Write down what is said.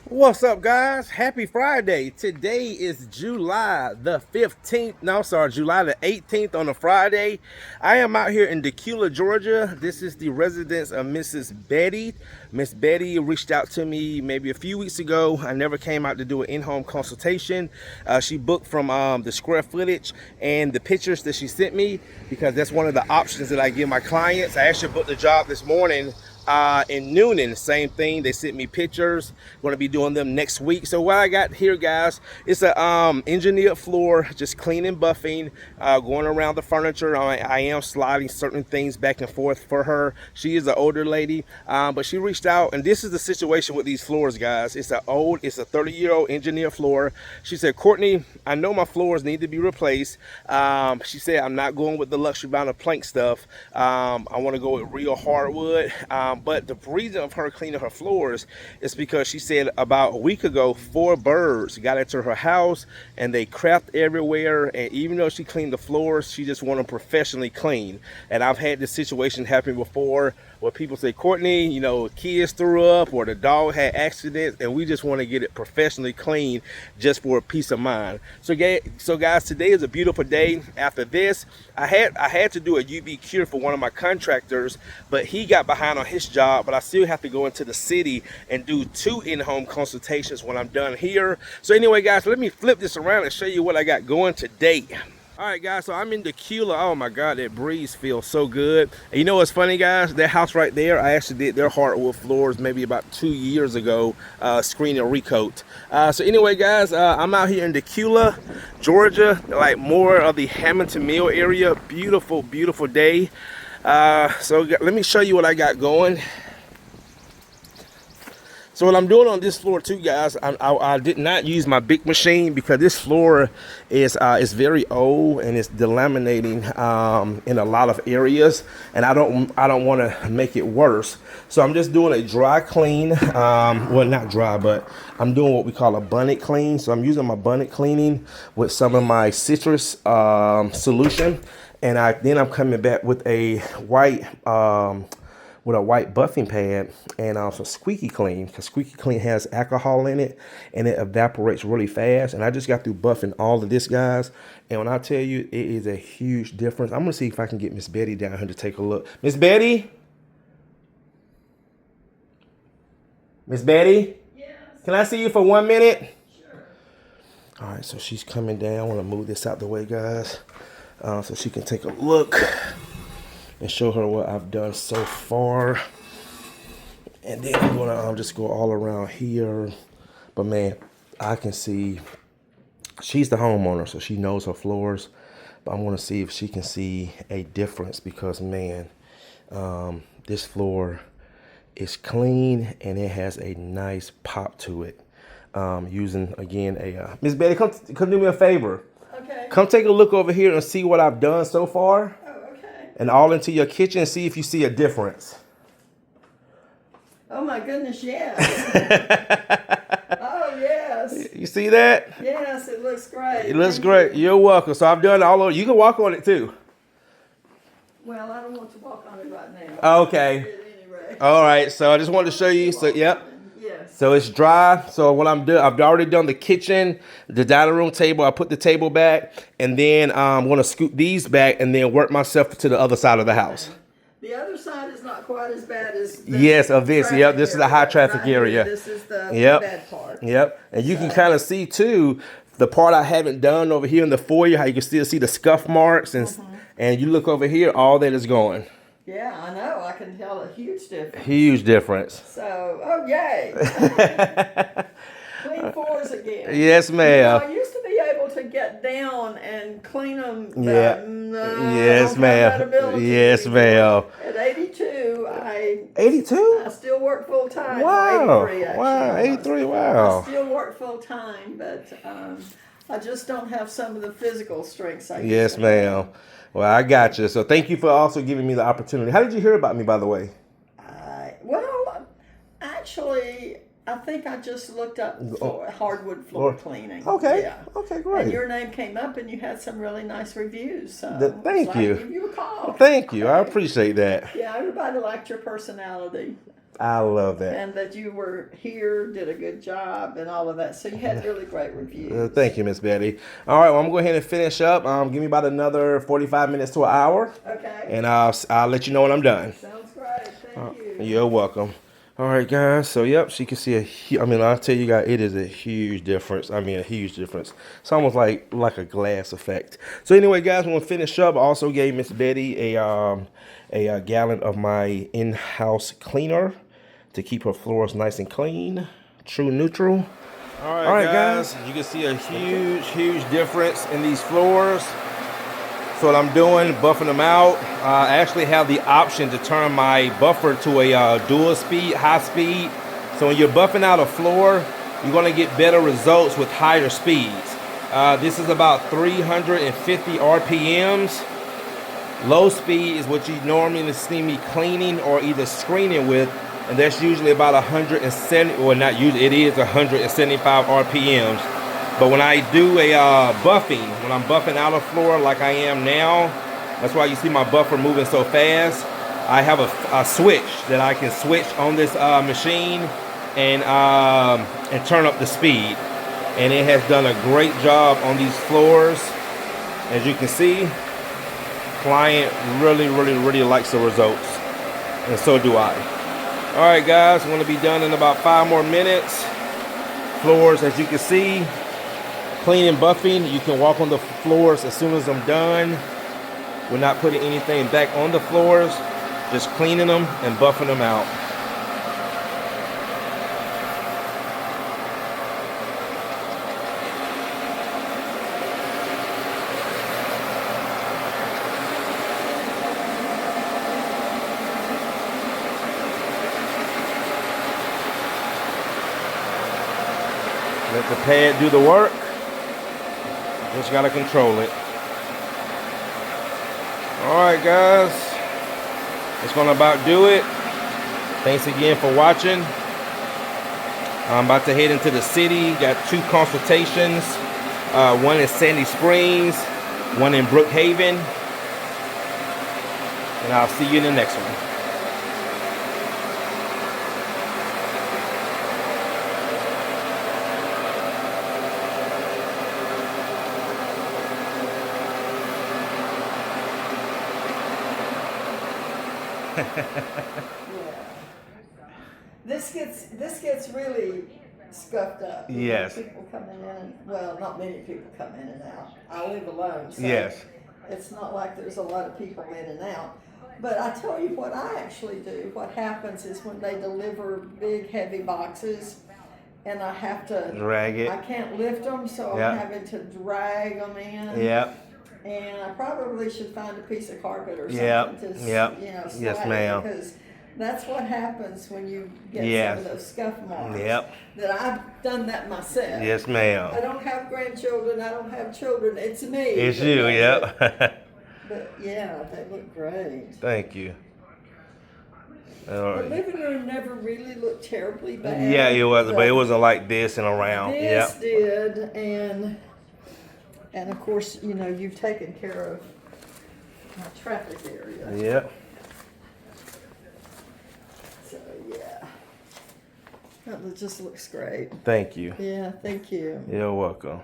What's up, guys? Happy Friday. Today is July the 15th. No, sorry, July the 18th on a Friday. I am out here in Decula, Georgia. This is the residence of Mrs. Betty. Miss Betty reached out to me maybe a few weeks ago. I never came out to do an in-home consultation. She booked from the square footage and the pictures that she sent me because that's one of the options that I give my clients. I actually booked the job this morning in Noonan, same thing. They sent me pictures. Going to be doing them next week. So what I got here, guys, it's a engineered floor, just cleaning, buffing, going around the furniture. I am sliding certain things back and forth for her. She is an older lady, but she reached out, and this is the situation with these floors, guys. It's a 30-year-old engineered floor. She said, Courtney, I know my floors need to be replaced. She said, I'm not going with the luxury bound of plank stuff. I want to go with real hardwood. But the reason of her cleaning her floors is because she said about a week ago, 4 birds got into her house and they crapped everywhere. And even though she cleaned the floors, she just wanted them professionally clean. And I've had this situation happen before where people say, Courtney, you know, kids threw up or the dog had accidents, and we just want to get it professionally clean just for a peace of mind. So guys, today is a beautiful day. After this, I had to do a UV cure for one of my contractors, but he got behind on his job, but I still have to go into the city and do 2 in-home consultations when I'm done here. So anyway, guys, let me flip this around and show you what I got going today. All right, guys, so I'm in Decula. Oh my God, that breeze feels so good. And you know what's funny, guys? That house right there, I actually did their hardwood floors maybe about 2 years ago, screen and recoat. So anyway, guys, I'm out here in Decula, Georgia, like more of the Hamilton Mill area. Beautiful, beautiful day. So let me show you what I got going. So what I'm doing on this floor too, guys, I did not use my big machine because this floor is very old and it's delaminating in a lot of areas, and I don't want to make it worse. So I'm just doing a dry clean. Well, not dry, but I'm doing what we call a bunnet clean. So I'm using my bunnet cleaning with some of my citrus solution, and then I'm coming back with a white buffing pad and also squeaky clean, because squeaky clean has alcohol in it and it evaporates really fast. And I just got through buffing all of this, guys, and when I tell you, it is a huge difference. I'm gonna see if I can get Miss Betty down here to take a look. Miss Betty? Miss Betty? Yes. Can I see you for 1 minute? Sure. All right, so she's coming down. I want to move this out the way, guys, so she can take a look and show her what I've done so far. And then I'm gonna just go all around here. But man, I can see she's the homeowner, so she knows her floors. But I'm gonna see if she can see a difference, because man, this floor is clean and it has a nice pop to it. Using again a Miss Betty, come do me a favor. Okay. Come take a look over here and see what I've done so far. And all into your kitchen, see if you see a difference. Oh my goodness, yes. Oh yes. You see that? Yes, it looks great. It looks great. You're welcome. So I've done all of, you can walk on it too. Well, I don't want to walk on it right now. Okay. All right. So I just wanted to show you. So yep. Yes. So it's dry. So what I'm doing, I've already done the kitchen, the dining room table. I put the table back, and then I'm going to scoop these back and then work myself to the other side of the house. The other side is not quite as bad as yes, of this. Yep, this is a high traffic area. This is the bad part. Yep, and you can kind of see too the part I haven't done over here in the foyer. How you can still see the scuff marks, and you look over here, all that is gone. Yeah, I know. I can tell a huge difference. Huge difference. So, oh yay! Clean floors again. Yes, ma'am. I used to be able to get down and clean them. Yeah. Yes, ma'am. Yes, ma'am. At 82, 82? I still work full time. Wow. 83, actually. Wow. 83. Wow. I still work full time, but I just don't have some of the physical strengths I used to. Yes, ma'am. Well, I got you. So thank you for also giving me the opportunity. How did you hear about me, by the way? Well, actually, I think I just looked up hardwood floor cleaning. Okay. Yeah. Okay, great. And your name came up, and you had some really nice reviews. So thank you. I give you a call. Thank you. I appreciate that. Yeah, everybody liked your personality. I love that. And that you were here, did a good job, and all of that. So you had really great reviews. Thank you, Miss Betty. All right, well, I'm going to go ahead and finish up. Give me about another 45 minutes to an hour. Okay. And I'll let you know when I'm done. Sounds great. Thank you. You're welcome. All right, guys. So, yep, she can see I'll tell you guys, it is a huge difference. I mean, a huge difference. It's almost like a glass effect. So, anyway, guys, when we finish up, I also gave Miss Betty a gallon of my in-house cleaner to keep her floors nice and clean. True neutral. All right, guys. You can see a huge difference in these floors. So what I'm doing, buffing them out. I actually have the option to turn my buffer to a dual speed, high speed. So when you're buffing out a floor, you're gonna get better results with higher speeds. This is about 350 RPMs. Low speed is what you normally see me cleaning or either screening with, and that's usually about 170, or not usually, it is 175 RPMs. But when I do a buffing, when I'm buffing out a floor like I am now, that's why you see my buffer moving so fast. I have a switch that I can switch on this machine and turn up the speed. And it has done a great job on these floors. As you can see, client really likes the results, and so do I. All right, guys, I'm gonna be done in about 5 more minutes. Floors, as you can see, clean and buffing. You can walk on the floors as soon as I'm done. We're not putting anything back on the floors, just cleaning them and buffing them out. Let the pad do the work. Just gotta control it. Alright, guys. That's gonna about do it. Thanks again for watching. I'm about to head into the city. Got 2 consultations. One in Sandy Springs, one in Brookhaven. And I'll see you in the next one. Yeah. This gets really scuffed up. Yes. People coming in. Well, not many people come in and out. I live alone, so Yes. it's not like there's a lot of people in and out. But I tell you what I actually do. What happens is when they deliver big, heavy boxes, and I have to drag it. I can't lift them, so Yep. I'm having to drag them in. Yep. And I probably should find a piece of carpet or something Yep. to, Yep. slide Yes, it, ma'am. because that's what happens when you get Yes. some of those scuff marks. Yep. That I've done that myself. Yes, ma'am. I don't have grandchildren. I don't have children. It's me. It's you, yep. But yeah, they look great. Thank you. All The right. living room never really looked terribly bad. Yeah, it was, but it wasn't like this and around. This Yep. did, and of course, you've taken care of my traffic area. Yep. So yeah, that just looks great. Thank you. Yeah, thank you. You're welcome.